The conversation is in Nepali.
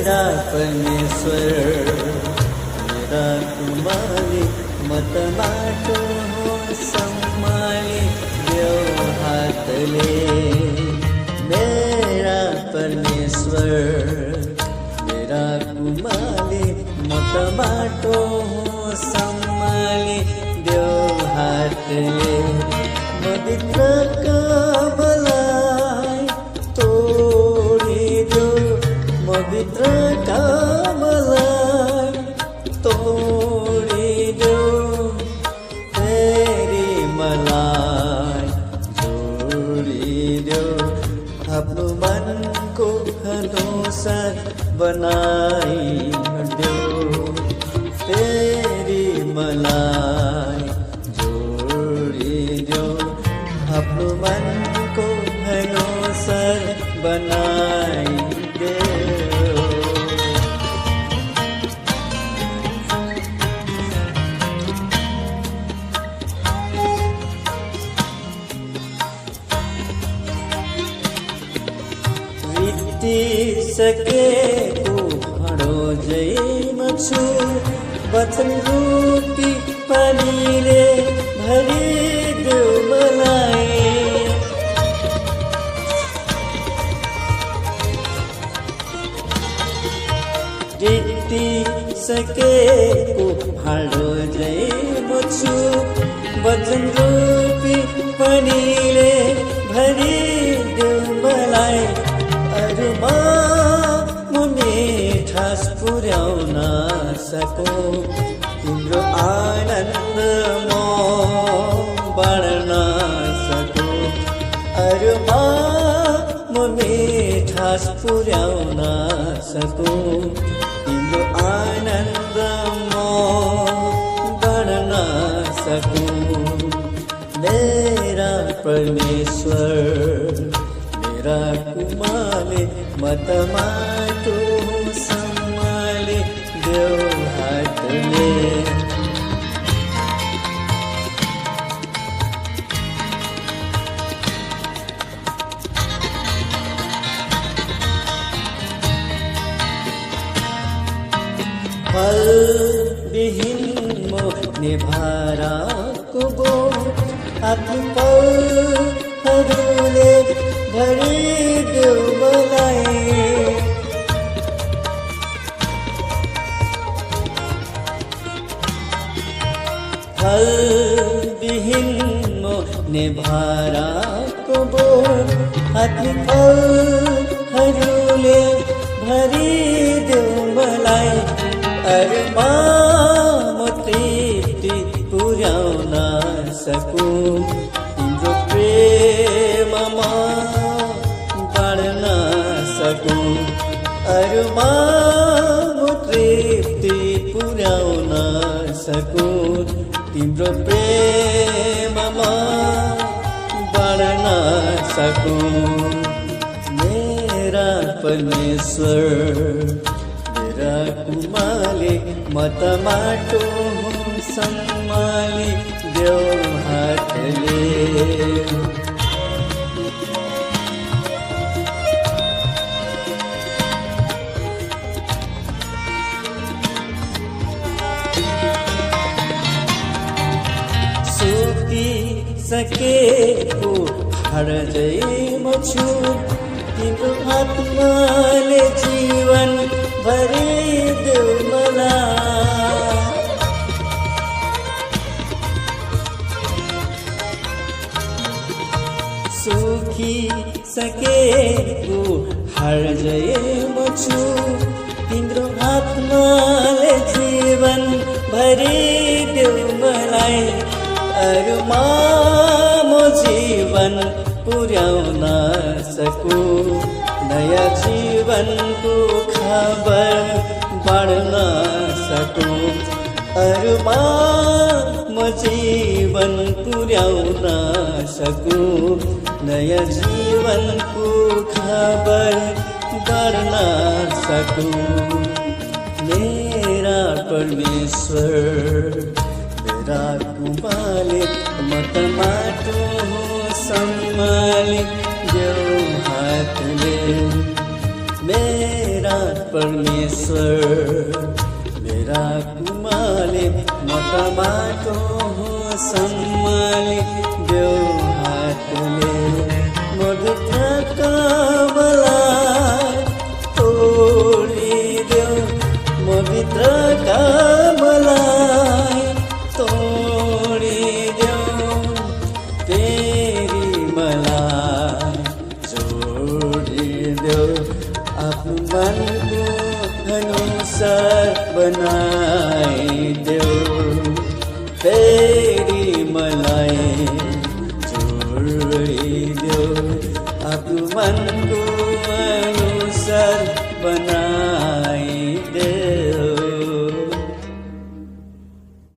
मेरा परमेश्वर मेरा कुमारी मत माटो हो सम्माली देव हातले मेरा परमेश्वर मेरा कुमारी मत माटो हो सम्माली देव हातले पवित्र कामलाई तोडिदो पवित्र कामलाई तोडिदो फेरि मलाई जोडिदो आफ्नो मनको अनुसार बनाइदो फेरि मलाई जोडिदो आफ्नो मनको अनुसार बनाइदो बितिसकेको भाँडो जैमा छु वचन रूपी पानीले भरिदेऊ मलाई बितिसकेको भाँडो जैमा छु वचन रूपी पानीले भरिदेऊ मलाई अरूमा म मिठास पुर्याउन सकौँ तिम्रो आनन्द म बाँड्न सकौँ अरूमा म मिठास पुर्याउन सकौँ तिम्रो आनन्द म बाँड्न सकौँ मेरा परमेश्वर मेरा कुमाले मत माटो सम्माले देव हातले फलविहीन मोहने भाराको बोझ आफ्नो फलहरूले भरिदेऊ मलाई फलविहीन मोहने भाराको बोझ आफ्नो फलहरूले भरिदेऊ मलाई अरूमा म तृप्ति पुर्याउन सकौँ तिम्रो प्रेममा बाँड्न सकौँ अरूमा म तृप्ति पुर्याउन सकौँ तिम्रो प्रेममा बाँड्न सकौँ मेरा परमेश्वर मेरा कुमाले मत माटो सम्माली देव हातले सकेको हरजैमा छु तिम्रो आत्माले जीवन भरिदेऊ मलाई सुखी सकेको हरजैमा छु तिम्रो आत्माले जीवन भरिदेऊ मलाई अरूमा म जीवन पुर्याउन सकौँ नयाँ जीवनको खबर बाँड्न सकौँ अरूमा म जीवन पुर्याउन सकौँ नयाँ जीवनको खबर बाँड्न सकौँ मेरा परमेश्वर मेरा कुमाले मत माटो सम्माले देऊ हातले मेरा परमेश्वर मेरा कुमाले म त माटो हो सम्माले देऊ हातले मभित्रका मलाई तोडिदेऊ मभित्रका मलाई तोडिदेऊ तेरी मलाई जोडिदेऊ आफ्नो मनको अनुसार बनाइदेऊ तेरी मलाई जोडिदेऊ आफ्नो मनको अनुसार बना